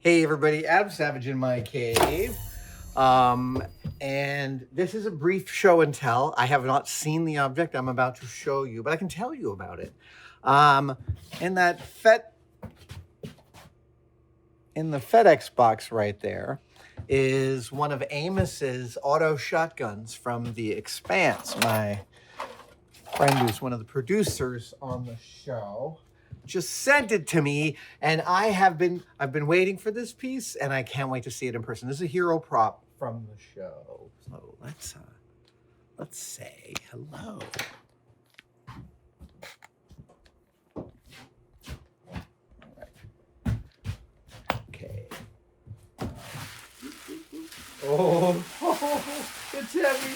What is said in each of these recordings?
Hey everybody, Ab Savage in my cave. And this is a brief show and tell. I have not seen the object I'm about to show you, but I can tell you about it. In the FedEx box right there is one of Amos's auto shotguns from the Expanse. My friend who's one of the producers on the show just sent it to me, and I've been waiting for this piece, and I can't wait to see it in person. This is a hero prop from the show. So let's say hello. All right. Okay. Oh, it's heavy.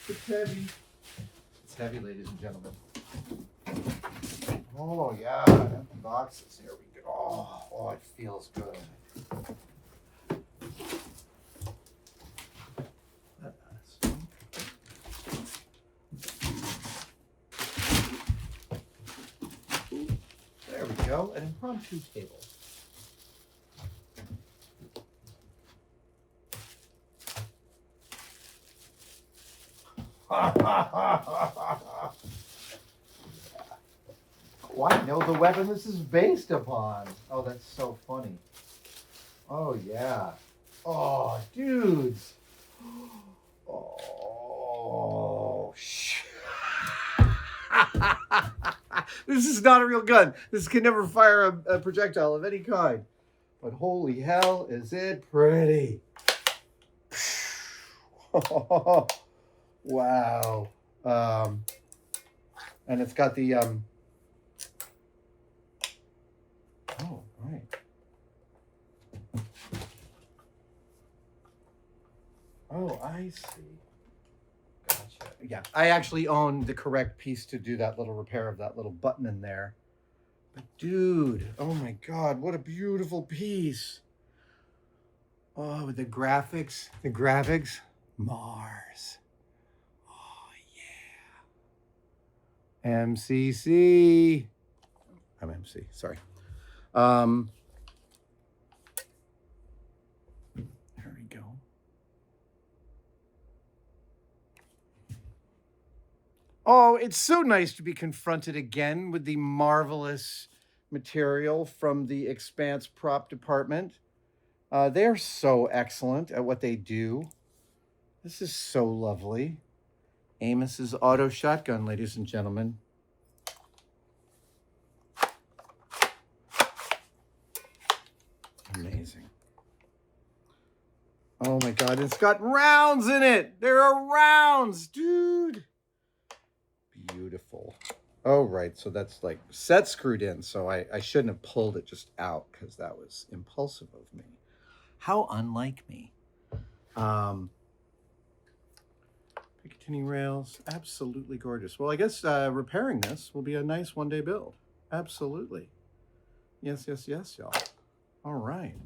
It's heavy. It's heavy, ladies and gentlemen. Oh yeah, empty boxes. Here we go. Oh, it feels good. There we go. An impromptu table. Oh, I know the weapon this is based upon. Oh, that's so funny. Oh, yeah. Oh, dudes. Oh, shit. This is not a real gun. This can never fire a projectile of any kind. But holy hell, is it pretty. Wow. And it's got the... Oh, right. Oh, I see. Gotcha. Yeah, I actually own the correct piece to do that little repair of that little button in there. But dude, oh my God, what a beautiful piece. Oh, with the graphics, Mars. Oh, yeah. MCC. I'm MC, sorry. There we go. Oh, it's so nice to be confronted again with the marvelous material from the Expanse prop department. They're so excellent at what they do. This is so lovely. Amos's auto shotgun, ladies and gentlemen. Amazing. Oh my God, it's got rounds in it. There are rounds, dude. Beautiful. Oh, right. So that's like set screwed in. So I shouldn't have pulled it just out because that was impulsive of me. How unlike me. Picatinny rails. Absolutely gorgeous. Well, I guess repairing this will be a nice one-day build. Absolutely. Yes, yes, yes, y'all. All right.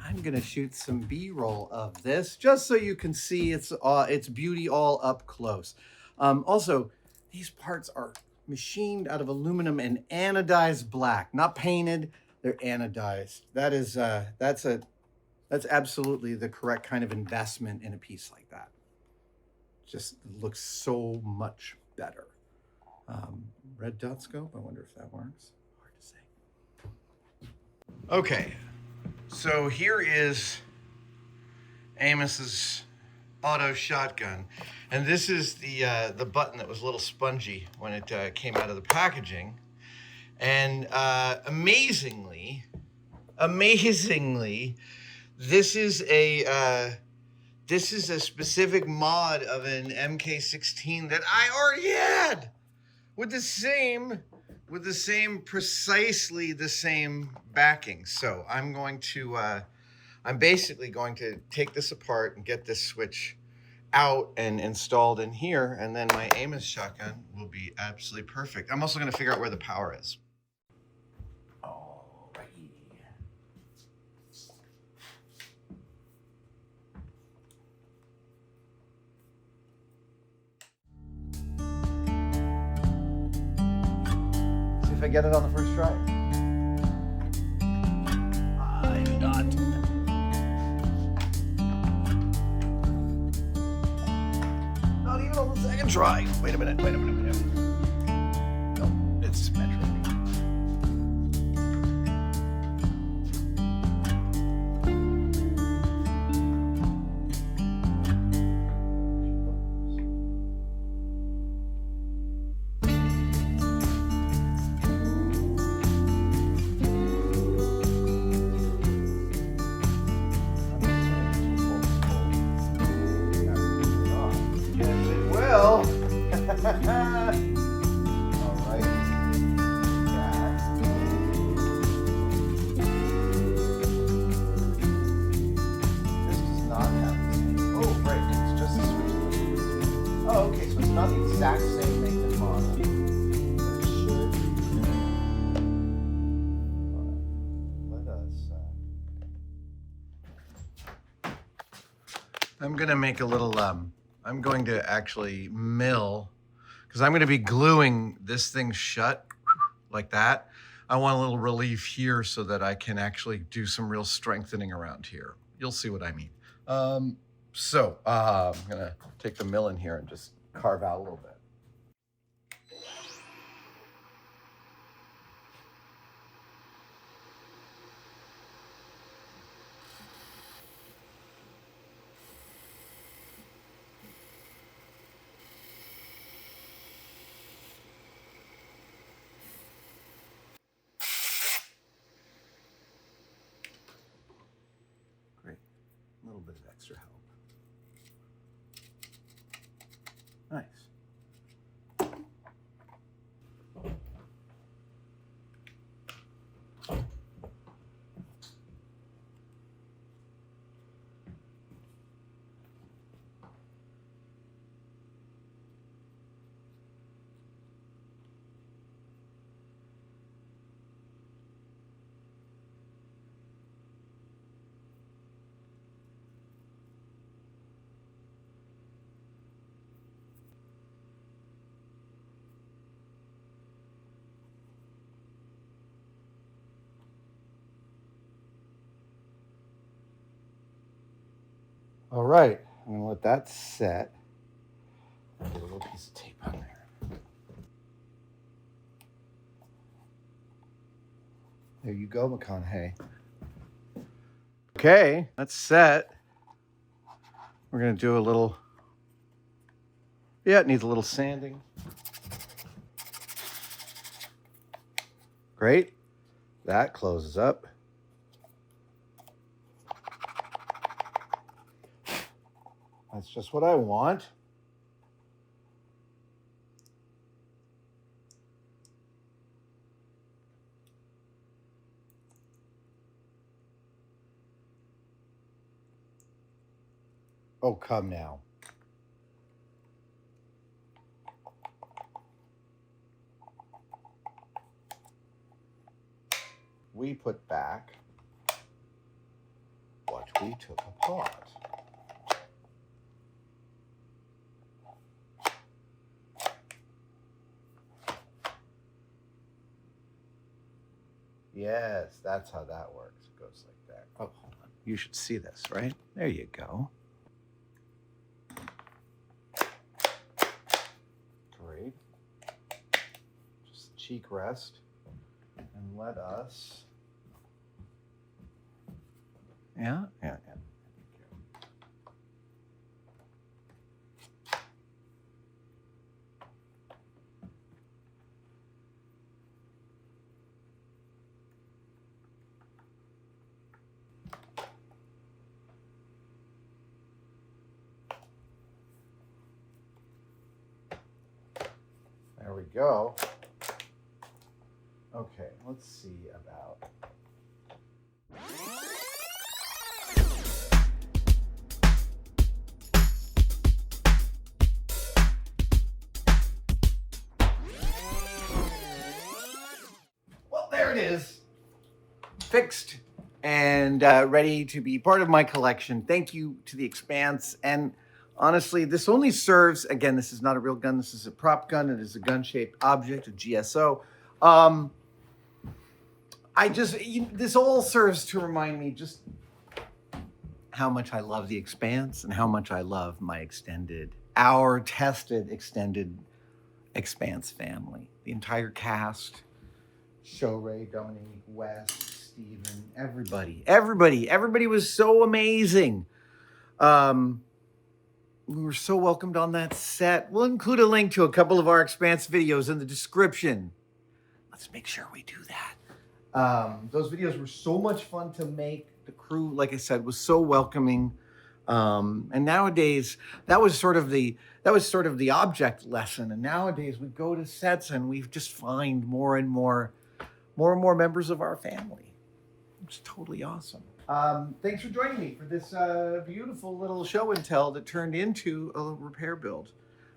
I'm going to shoot some B-roll of this just so you can see its beauty all up close. Also, these parts are machined out of aluminum and anodized black, not painted. They're anodized. That's absolutely the correct kind of investment in a piece like that. Just looks so much better. Red dot scope. I wonder if that works. Hard to say. Okay, so here is Amos's auto shotgun, and this is the button that was a little spongy when it came out of the packaging. And amazingly, this is a specific mod of an MK16 that I already had with precisely the same backing. So I'm basically going to take this apart and get this switch out and installed in here, and then my Amos shotgun will be absolutely perfect. I'm also going to figure out where the power is. Alrighty. See if I get it on the first try. I do not can try. Wait a minute. No, it's symmetric. I'm going to make a little, I'm going to actually mill, because I'm going to be gluing this thing shut like that. I want a little relief here so that I can actually do some real strengthening around here. You'll see what I mean. I'm going to take the mill in here and just carve out a little bit. Great. A little bit of extra help. Nice. All right, I'm gonna let that set. Get a little piece of tape on there. There you go, McConaughey. Okay, that's set. We're gonna do a little, it needs a little sanding. Great, that closes up. That's just what I want. Oh, come now. We put back what we took apart. Yes, that's how that works. It goes like that. Oh, hold on. You should see this, right? There you go. Great. Just cheek rest. And let us... Yeah. There we go. Okay, let's see about... Well, there it is. Fixed and ready to be part of my collection. Thank you to the Expanse. And honestly, this only serves, again, this is not a real gun. This is a prop gun. It is a gun-shaped object, a GSO. This all serves to remind me just how much I love the Expanse and how much I love my extended our tested extended Expanse family. The entire cast, Shoray, Dominique, Wes, Steven, everybody was so amazing. We were so welcomed on that set. We'll include a link to a couple of our Expanse videos in the description. Let's make sure we do that. Those videos were so much fun to make. The crew, like I said, was so welcoming. And nowadays, that was sort of the object lesson. And nowadays, we go to sets and we just find more and more members of our family. It's totally awesome. Thanks for joining me for this beautiful little show and tell that turned into a repair build.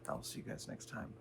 I'll see you guys next time.